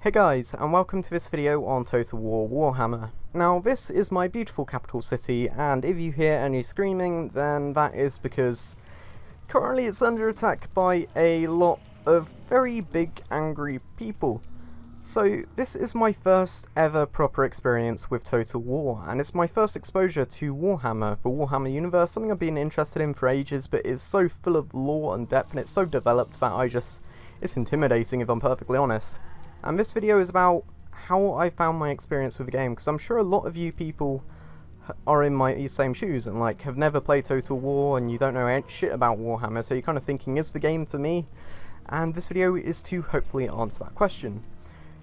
Hey guys, and welcome to this video on Total War Warhammer. Now this is my beautiful capital city, and if you hear any screaming, then that is because currently it's under attack by a lot of very big angry people. So this is my first ever proper experience with Total War, and it's my first exposure to Warhammer, the Warhammer universe, something I've been interested in for ages, but is so full of lore and depth, and it's so developed that it's intimidating if I'm perfectly honest. And this video is about how I found my experience with the game, because I'm sure a lot of you people are in my same shoes and like have never played Total War and you don't know shit about Warhammer, so you're kind of thinking, is the game for me? And this video is to hopefully answer that question.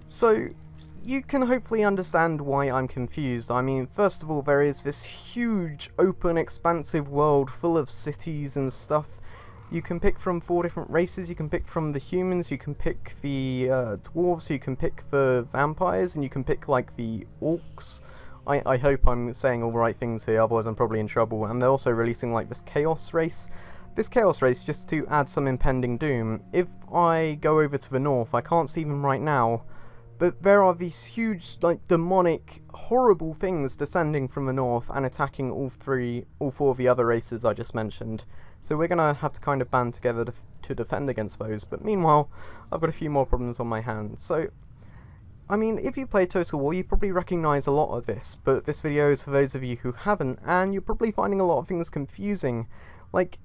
So you can hopefully understand why I'm confused. I mean, first of all, there is this huge open expansive world full of cities and stuff. You can pick from 4 different races. You can pick from the humans, you can pick the dwarves, you can pick the vampires, and you can pick like the orcs. I hope I'm saying all the right things here, otherwise I'm probably in trouble. And they're also releasing like this chaos race. This chaos race, just to add some impending doom, if I go over to the north, I can't see them right now, but there are these huge, like, demonic, horrible things descending from the north and attacking all 4 of the other races I just mentioned. So we're gonna have to kind of band together to defend against those, but meanwhile, I've got a few more problems on my hands. So, I mean, if you play Total War, you probably recognise a lot of this, but this video is for those of you who haven't, and you're probably finding a lot of things confusing. Like,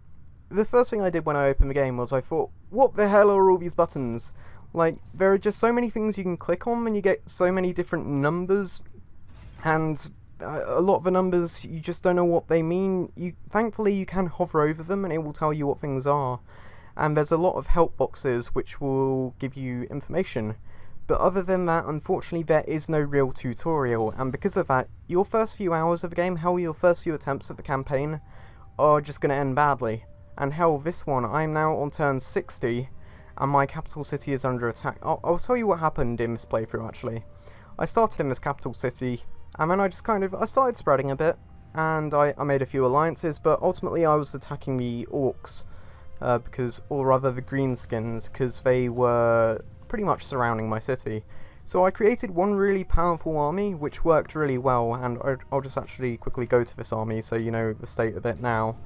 the first thing I did when I opened the game was I thought, what the hell are all these buttons? Like, there are just so many things you can click on and you get so many different numbers, and a lot of the numbers, you just don't know what they mean. Thankfully you can hover over them and it will tell you what things are, and there's a lot of help boxes which will give you information. But other than that, unfortunately there is no real tutorial, and because of that, your first few hours of the game, hell, your first few attempts at the campaign, are just going to end badly. And hell, this one, I'm now on turn 60, and my capital city is under attack. I'll tell you what happened in this playthrough actually. I started in this capital city, and then I started spreading a bit, and I made a few alliances, but ultimately I was attacking the orcs, or rather the greenskins, because they were pretty much surrounding my city. So I created one really powerful army, which worked really well, and I'll just actually quickly go to this army so you know the state of it now.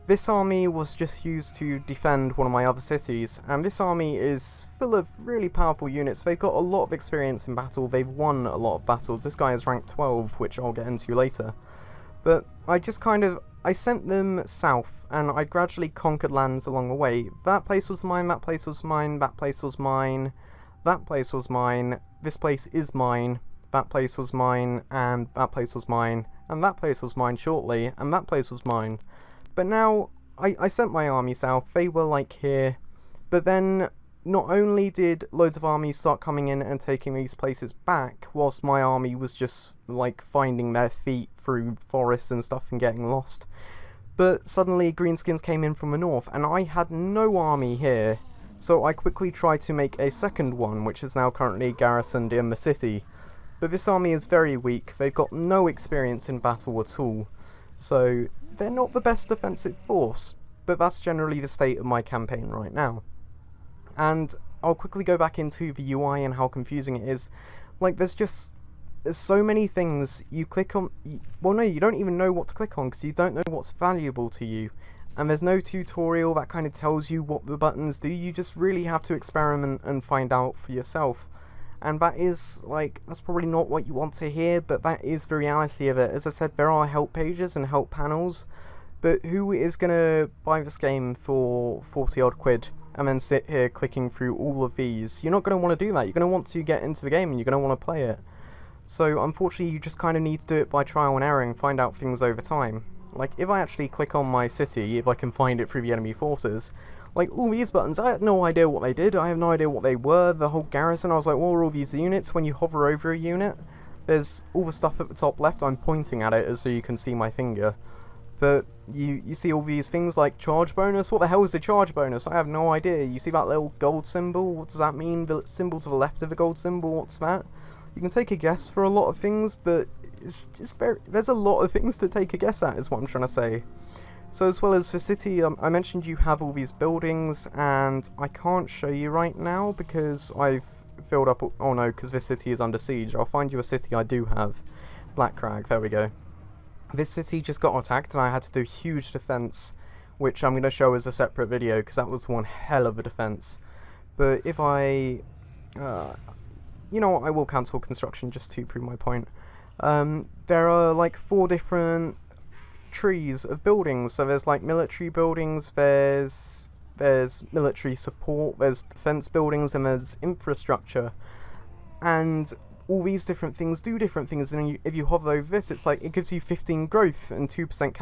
This army was just used to defend one of my other cities, and this army is full of really powerful units. They've got a lot of experience in battle, they've won a lot of battles. This guy is rank 12, which I'll get into later. But I sent them south, and I gradually conquered lands along the way. That place was mine, that place was mine, that place was mine, that place was mine, this place is mine, that place was mine, and that place was mine, and that place was mine shortly, and that place was mine. But now, I sent my army south, they were like here, but then not only did loads of armies start coming in and taking these places back, whilst my army was just like finding their feet through forests and stuff and getting lost, but suddenly greenskins came in from the north, and I had no army here, so I quickly tried to make a second one, which is now currently garrisoned in the city. But this army is very weak, they've got no experience in battle at all, so they're not the best defensive force, but that's generally the state of my campaign right now. And I'll quickly go back into the UI and how confusing it is. Like, there's so many things you click on. Well, no, you don't even know what to click on because you don't know what's valuable to you. And there's no tutorial that kind of tells you what the buttons do. You just really have to experiment and find out for yourself. And that's probably not what you want to hear, but that is the reality of it. As I said, there are help pages and help panels, but who is going to buy this game for 40 odd quid and then sit here clicking through all of these? You're not going to want to do that. You're going to want to get into the game and you're going to want to play it. So unfortunately you just kind of need to do it by trial and error and find out things over time. Like, if I actually click on my city, if I can find it through the enemy forces, like, all these buttons, I had no idea what they did, I have no idea what they were. The whole garrison, I was like, what are all these units? When you hover over a unit, there's all the stuff at the top left, I'm pointing at it so you can see my finger. But you see all these things like charge bonus. What the hell is a charge bonus? I have no idea. You see that little gold symbol? What does that mean? The symbol to the left of the gold symbol, what's that? You can take a guess for a lot of things, but there's a lot of things to take a guess at, is what I'm trying to say. So as well as for city, I mentioned you have all these buildings, and I can't show you right now because I've filled up. Oh no, because this city is under siege. I'll find you a city I do have. Blackcrag, there we go. This city just got attacked and I had to do huge defense, which I'm going to show as a separate video because that was one hell of a defense. But if I... you know what, I will cancel construction just to prove my point. There are like 4 different trees of buildings. So there's like military buildings, there's military support, there's defense buildings, and there's infrastructure. And all these different things do different things, and if you hover over this, it's like it gives you 15 growth and 2%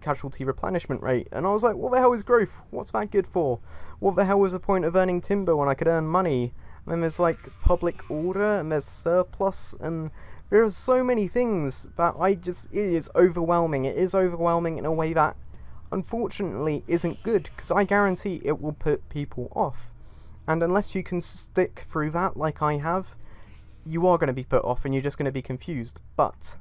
casualty replenishment rate. And I was like, what the hell is growth? What's that good for? What the hell was the point of earning timber when I could earn money? And then there's like public order, and there's surplus, and there are so many things that it is overwhelming. It is overwhelming in a way that unfortunately isn't good, because I guarantee it will put people off. And unless you can stick through that like I have, you are going to be put off and you're just going to be confused. But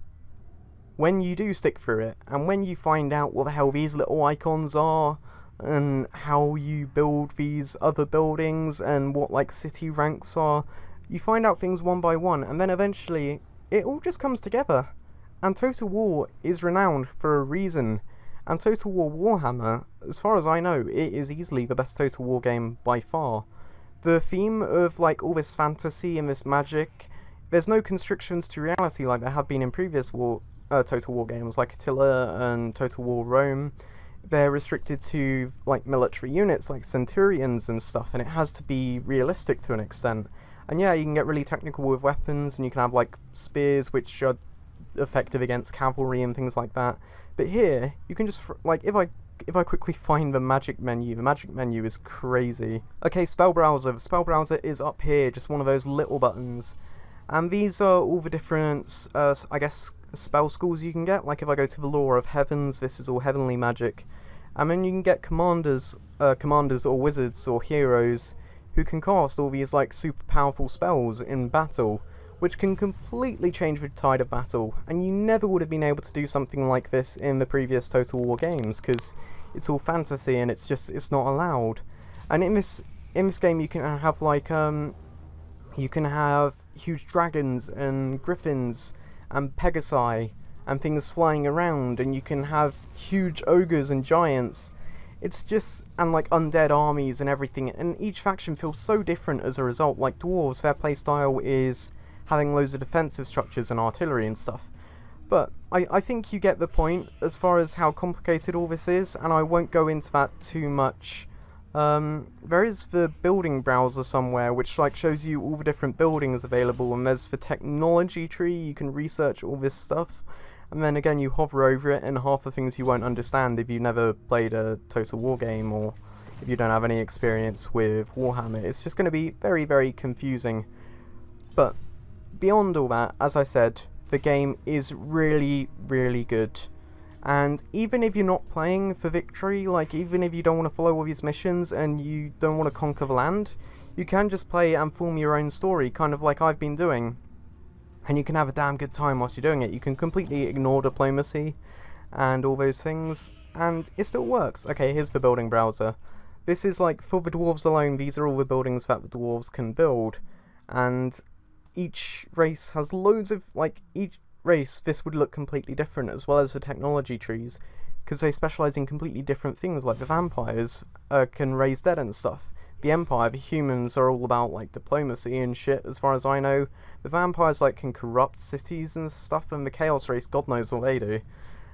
when you do stick through it, and when you find out what the hell these little icons are, and how you build these other buildings, and what like city ranks are, you find out things one by one, and then eventually it all just comes together. And Total War is renowned for a reason. And Total War Warhammer, as far as I know, it is easily the best Total War game by far. The theme of like all this fantasy and this magic, there's no constrictions to reality like there have been in previous Total War games like Attila and Total War Rome. They're restricted to like military units like centurions and stuff, and it has to be realistic to an extent. And yeah, you can get really technical with weapons, and you can have like spears which are effective against cavalry and things like that. But here, you can just like if I quickly find the magic menu is crazy. Okay, spell browser. The spell browser is up here, just one of those little buttons. And these are all the different, I guess, spell schools you can get. Like if I go to the Law of Heavens, this is all heavenly magic. And then you can get commanders or wizards or heroes who can cast all these like super powerful spells in battle, which can completely change the tide of battle. And you never would have been able to do something like this in the previous Total War games, because it's all fantasy and it's not allowed. And in this game you can have like you can have huge dragons and griffins and pegasi and things flying around, and you can have huge ogres and giants. It's just, and like undead armies and everything, and each faction feels so different as a result. Like dwarves, their playstyle is having loads of defensive structures and artillery and stuff. But I think you get the point as far as how complicated all this is, and I won't go into that too much. There is the building browser somewhere which like shows you all the different buildings available, and there's the technology tree, you can research all this stuff. And then again, you hover over it, and half the things you won't understand if you've never played a Total War game, or if you don't have any experience with Warhammer. It's just going to be very, very confusing. But beyond all that, as I said, the game is really, really good. And even if you're not playing for victory, like even if you don't want to follow all these missions and you don't want to conquer the land, you can just play and form your own story, kind of like I've been doing. And you can have a damn good time whilst you're doing it. You can completely ignore diplomacy and all those things, and it still works. Okay, here's the building browser. This is like, for the dwarves alone, these are all the buildings that the dwarves can build. And each race has loads of, like, each race, this would look completely different, as well as the technology trees, because they specialise in completely different things. Like the vampires can raise dead and stuff. The Empire, the humans, are all about like diplomacy and shit, as far as I know. The vampires like can corrupt cities and stuff, and the Chaos race, God knows what they do.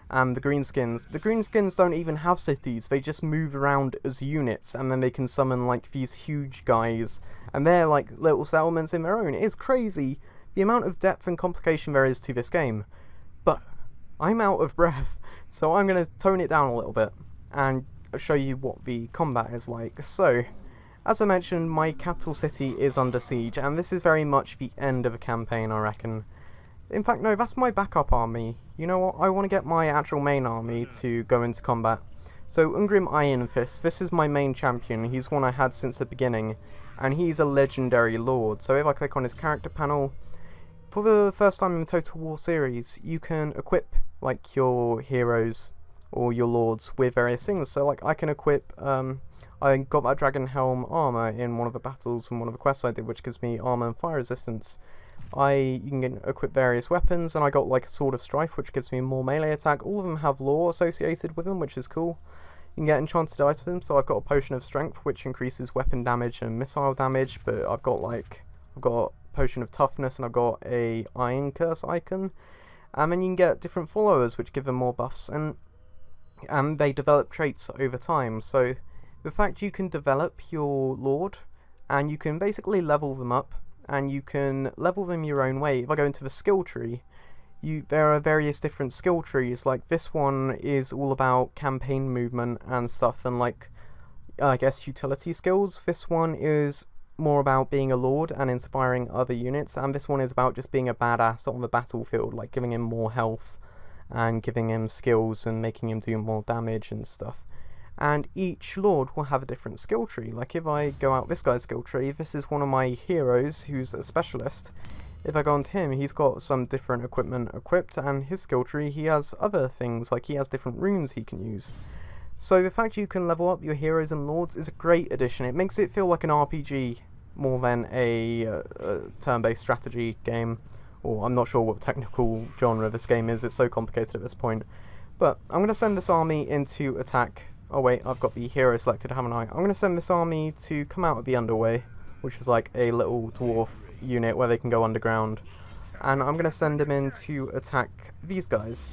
And the Greenskins don't even have cities, they just move around as units, and then they can summon like these huge guys, and they're like little settlements in their own. It is crazy the amount of depth and complication there is to this game. But I'm out of breath, so I'm going to tone it down a little bit and show you what the combat is like. So, as I mentioned, my capital city is under siege, and this is very much the end of a campaign, I reckon. In fact, no, that's my backup army. You know what, I want to get my actual main army to go into combat. So, Ungrim Iron Fist, this is my main champion. He's one I had since the beginning, and he's a legendary lord. So if I click on his character panel, for the first time in the Total War series, you can equip like your heroes or your lords with various things. So like I can equip, I I got that Dragon Helm armor in one of the battles and one of the quests I did, which gives me armor and fire resistance. You can equip various weapons, and I got like a Sword of Strife, which gives me more melee attack. All of them have lore associated with them, which is cool. You can get enchanted items, so I've got a Potion of Strength, which increases weapon damage and missile damage, but I've got Potion of Toughness, and I've got a Iron Curse icon. And then you can get different followers, which give them more buffs, and they develop traits over time. So the fact you can develop your Lord, and you can basically level them up, and you can level them your own way. If I go into the skill tree, there are various different skill trees. Like this one is all about campaign movement and stuff, and like I guess utility skills. This one is more about being a lord and inspiring other units, and this one is about just being a badass on the battlefield, like giving him more health and giving him skills and making him do more damage and stuff. And each lord will have a different skill tree. Like if I go out this guy's skill tree, this is one of my heroes who's a specialist. If I go onto him, he's got some different equipment equipped, and his skill tree, he has other things, like he has different runes he can use. So the fact you can level up your heroes and lords is a great addition. It makes it feel like an RPG more than a turn-based strategy game, or I'm not sure what technical genre this game is, it's so complicated at this point. But I'm going to send this army into attack. Oh wait, I've got the hero selected, haven't I? I'm going to send this army to come out of the underway, which is like a little dwarf unit where they can go underground. And I'm going to send them in to attack these guys.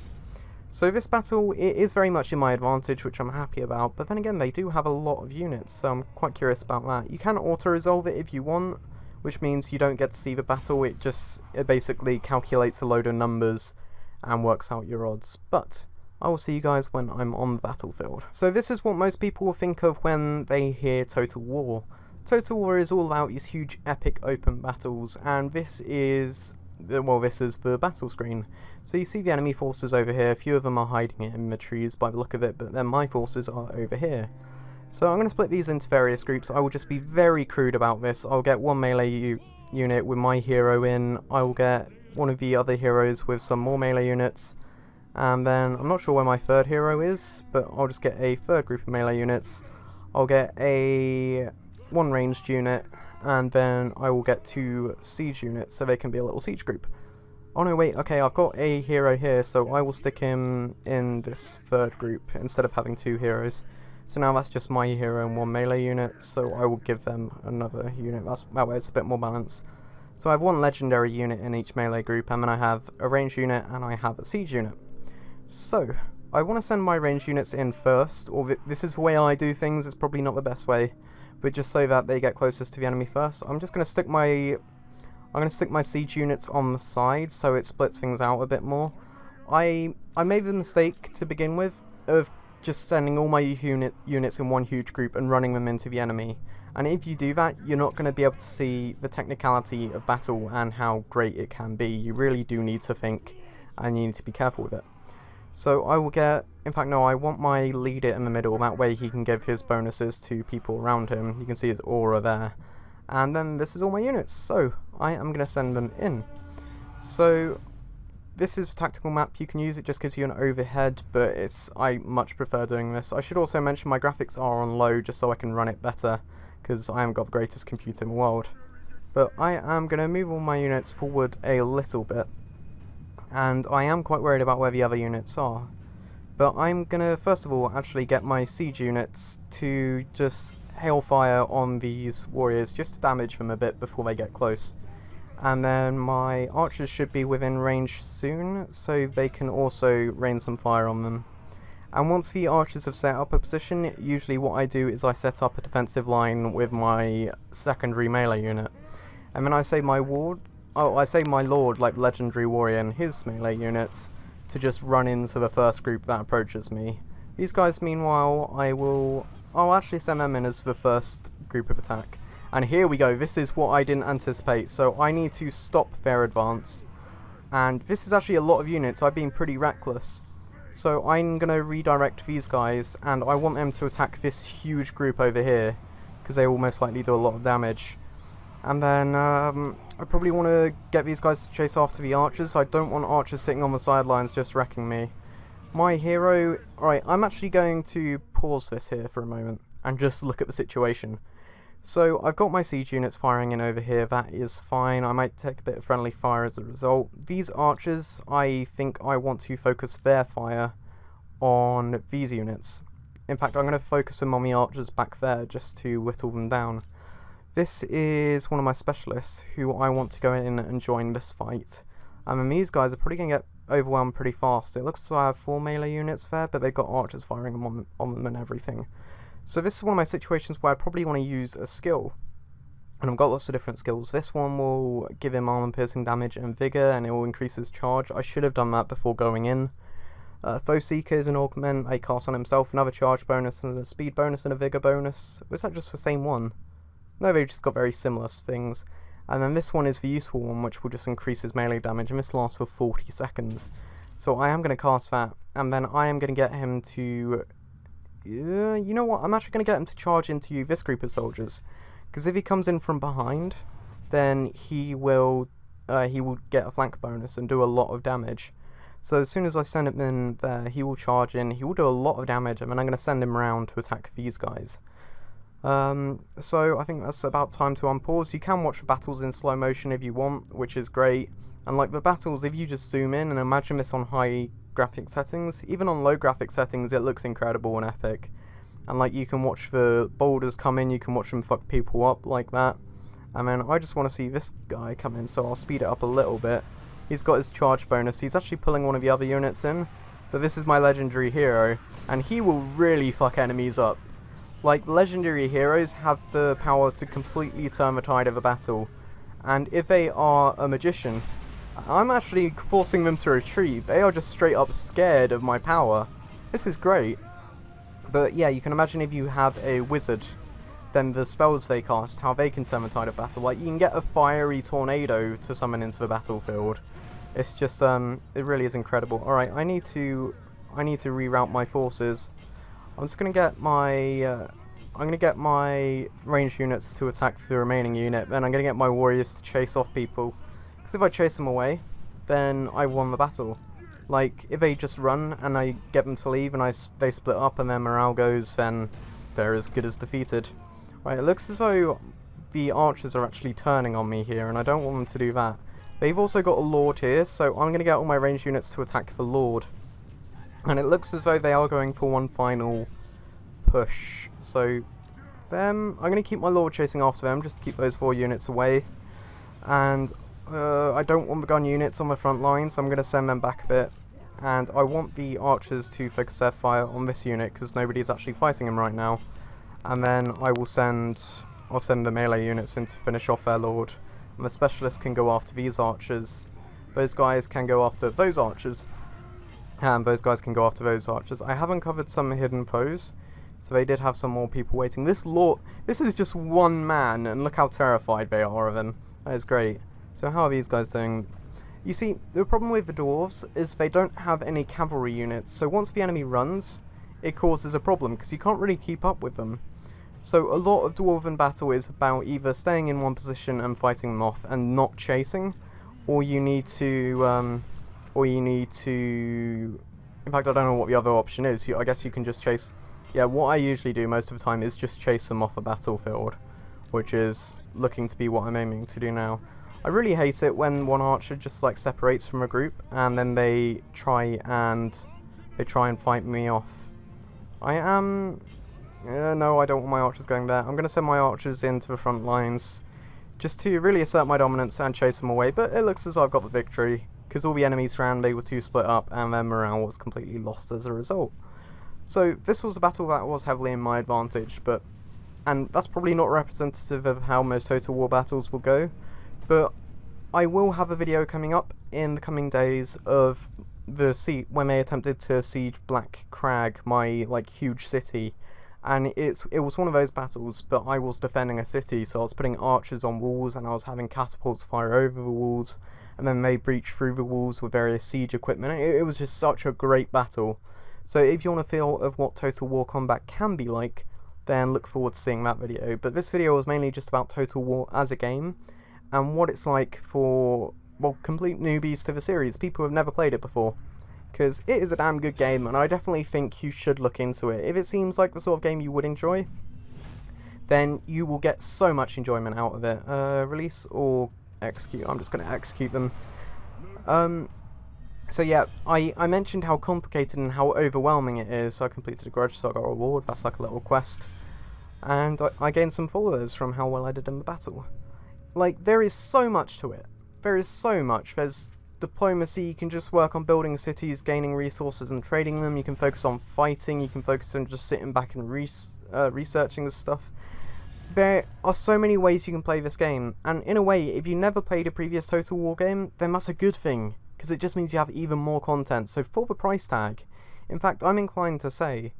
So this battle, it is very much in my advantage, which I'm happy about, but then again they do have a lot of units, so I'm quite curious about that. You can auto-resolve it if you want, which means you don't get to see the battle. It basically calculates a load of numbers and works out your odds. But I will see you guys when I'm on the battlefield. So this is what most people think of when they hear Total War. Total War is all about these huge epic open battles, and this is the battle screen. So you see the enemy forces over here. A few of them are hiding in the trees by the look of it, but then my forces are over here. So I'm going to split these into various groups. I will just be very crude about this. I'll get one melee unit with my hero in. I will get one of the other heroes with some more melee units. And then, I'm not sure where my third hero is, but I'll just get a third group of melee units. I'll get one ranged unit, and then I will get 2 siege units, so they can be a little siege group. Oh no, wait, okay, I've got a hero here, so I will stick him in this third group, instead of having 2 heroes. So now that's just my hero and 1 melee unit, so I will give them another unit. That way it's a bit more balanced. So I have 1 legendary unit in each melee group, and then I have a ranged unit, and I have a siege unit. So, I want to send my ranged units in first, or this is the way I do things. It's probably not the best way, but just so that they get closest to the enemy first, I'm just going to stick my siege units on the side, so it splits things out a bit more. I made the mistake to begin with of just sending all my units in one huge group and running them into the enemy. And if you do that, you're not going to be able to see the technicality of battle and how great it can be. You really do need to think, and you need to be careful with it. So I will get, in fact no, I want my leader in the middle, that way he can give his bonuses to people around him. You can see his aura there. And then this is all my units, so I am going to send them in. So this is the tactical map. You can use it, just gives you an overhead, but I much prefer doing this. I should also mention my graphics are on low just so I can run it better, because I haven't got the greatest computer in the world. But I am going to move all my units forward a little bit. And I am quite worried about where the other units are. But I'm going to, first of all, actually get my siege units to just hailfire on these warriors, just to damage them a bit before they get close. And then my archers should be within range soon, so they can also rain some fire on them. And once the archers have set up a position, usually what I do is I set up a defensive line with my secondary melee unit. And then I say my lord, like legendary warrior and his melee units, to just run into the first group that approaches me. These guys, meanwhile, I'll actually send them in as the first group of attack. And here we go, this is what I didn't anticipate, so I need to stop their advance. And this is actually a lot of units. I've been pretty reckless. So I'm going to redirect these guys, and I want them to attack this huge group over here, because they will most likely do a lot of damage. And then I probably want to get these guys to chase after the archers. I don't want archers sitting on the sidelines just wrecking me. My hero... Alright, I'm actually going to pause this here for a moment. and just look at the situation. So I've got my siege units firing in over here, that is fine. I might take a bit of friendly fire as a result. These archers, I think I want to focus their fire on these units. In fact, I'm going to focus them on the archers back there just to whittle them down. This is one of my specialists who I want to go in and join this fight. And these guys are probably going to get overwhelmed pretty fast. It looks like I have 4 melee units there, but they've got archers firing on them and everything. So this is one of my situations where I probably want to use a skill. And I've got lots of different skills. This one will give him armor piercing damage and vigor, and it will increase his charge. I should have done that before going in. Foe Seeker is an augment, a cast on himself, another charge bonus, and a speed bonus and a vigor bonus. Was that just the same one? No, they've just got very similar things. And then this one is the useful one, which will just increase his melee damage, and this lasts for 40 seconds. So I am going to cast that, and then I am going to get him to... you know what, I'm actually going to get him to charge into this group of soldiers. Because if he comes in from behind, then he will get a flank bonus and do a lot of damage. So as soon as I send him in there, he will charge in, he will do a lot of damage, and then I'm going to send him around to attack these guys. So I think that's about time to unpause. You can watch the battles in slow motion if you want, which is great. And like the battles, if you just zoom in and imagine this on high graphic settings, even on low graphic settings, it looks incredible and epic. And like you can watch the boulders come in, you can watch them fuck people up like that. And then I just want to see this guy come in, so I'll speed it up a little bit. He's got his charge bonus. He's actually pulling one of the other units in, but this is my legendary hero, and he will really fuck enemies up. Like, legendary heroes have the power to completely turn the tide of a battle, and if they are a magician, I'm actually forcing them to retreat. They are just straight up scared of my power. This is great. But yeah, you can imagine if you have a wizard, then the spells they cast, how they can turn the tide of battle. Like, you can get a fiery tornado to summon into the battlefield. It's just, it really is incredible. Alright, I need to reroute my forces. I'm just gonna get my ranged units to attack the remaining unit, then I'm gonna get my warriors to chase off people. Because if I chase them away, then I won the battle. Like, if they just run and I get them to leave and they split up and their morale goes, then they're as good as defeated. Right, it looks as though the archers are actually turning on me here, and I don't want them to do that. They've also got a lord here, so I'm gonna get all my ranged units to attack the lord. And it looks as though they are going for one final push. So I'm going to keep my lord chasing after them just to keep those 4 units away. And I don't want the gun units on the front line, so I'm going to send them back a bit. And I want the archers to focus their fire on this unit because nobody's actually fighting him right now. And then I'll send the melee units in to finish off their lord. And the specialists can go after these archers. Those guys can go after those archers. And those guys can go after those archers. I have uncovered some hidden foes, so they did have some more people waiting. This is just one man, and look how terrified they are of him. That is great. So how are these guys doing? You see, the problem with the dwarves is they don't have any cavalry units, so once the enemy runs, it causes a problem, because you can't really keep up with them. So a lot of dwarven battle is about either staying in one position and fighting them off, and not chasing, or you need to... in fact, I don't know what the other option is. I guess you can just chase... Yeah, what I usually do most of the time is just chase them off a battlefield, which is looking to be what I'm aiming to do now. I really hate it when one archer just like separates from a group and then they try and fight me off. No, I don't want my archers going there. I'm going to send my archers into the front lines just to really assert my dominance and chase them away, but it looks as though I've got the victory. Because all the enemies around, they were too split up, and their morale was completely lost as a result. So this was a battle that was heavily in my advantage, and that's probably not representative of how most Total War battles will go, but I will have a video coming up in the coming days of when they attempted to siege Black Crag, my like huge city, and it was one of those battles, but I was defending a city, so I was putting archers on walls, and I was having catapults fire over the walls, and then they breach through the walls with various siege equipment. It was just such a great battle. So if you want a feel of what Total War combat can be like, then look forward to seeing that video. But this video was mainly just about Total War as a game, and what it's like for, well, complete newbies to the series, people who have never played it before. Because it is a damn good game, and I definitely think you should look into it. If it seems like the sort of game you would enjoy, then you will get so much enjoyment out of it. Release or execute? I'm just going to execute them. So yeah, I mentioned how complicated and how overwhelming it is. I completed a grudge, so I got a reward. That's like a little quest. And I gained some followers from how well I did in the battle. Like, there is so much to it. There is so much. There's diplomacy, you can just work on building cities, gaining resources and trading them. You can focus on fighting, you can focus on just sitting back and researching this stuff. There are so many ways you can play this game, and in a way, if you never played a previous Total War game, then that's a good thing, because it just means you have even more content. So for the price tag, in fact, I'm inclined to say,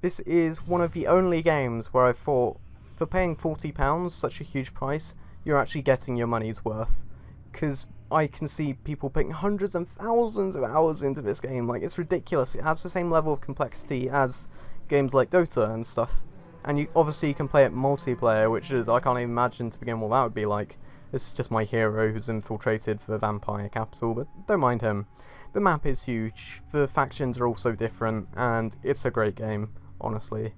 this is one of the only games where I thought, for paying £40, such a huge price, you're actually getting your money's worth. Because I can see people putting hundreds and thousands of hours into this game. Like, it's ridiculous. It has the same level of complexity as games like Dota and stuff. And you obviously can play it multiplayer, which is, I can't even imagine to begin what that would be like. This is just my hero who's infiltrated the vampire capital, but don't mind him. The map is huge, the factions are also different, and it's a great game, honestly.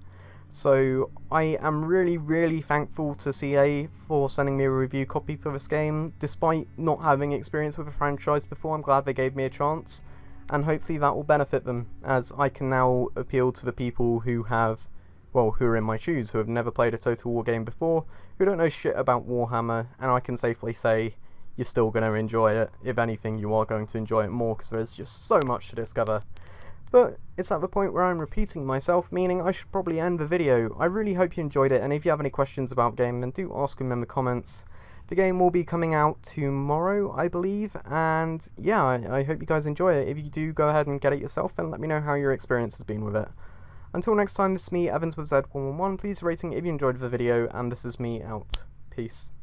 So I am really, really thankful to CA for sending me a review copy for this game. Despite not having experience with the franchise before, I'm glad they gave me a chance, and hopefully that will benefit them, as I can now appeal to the people who have, well, who are in my shoes, who have never played a Total War game before, who don't know shit about Warhammer, and I can safely say you're still going to enjoy it. If anything, you are going to enjoy it more, because there's just so much to discover. But it's at the point where I'm repeating myself, meaning I should probably end the video. I really hope you enjoyed it, and if you have any questions about the game, then do ask them in the comments. The game will be coming out tomorrow, I believe, and yeah, I hope you guys enjoy it. If you do, go ahead and get it yourself, and let me know how your experience has been with it. Until next time, this is me, Evans with Z111. Please rating if you enjoyed the video, and this is me out. Peace.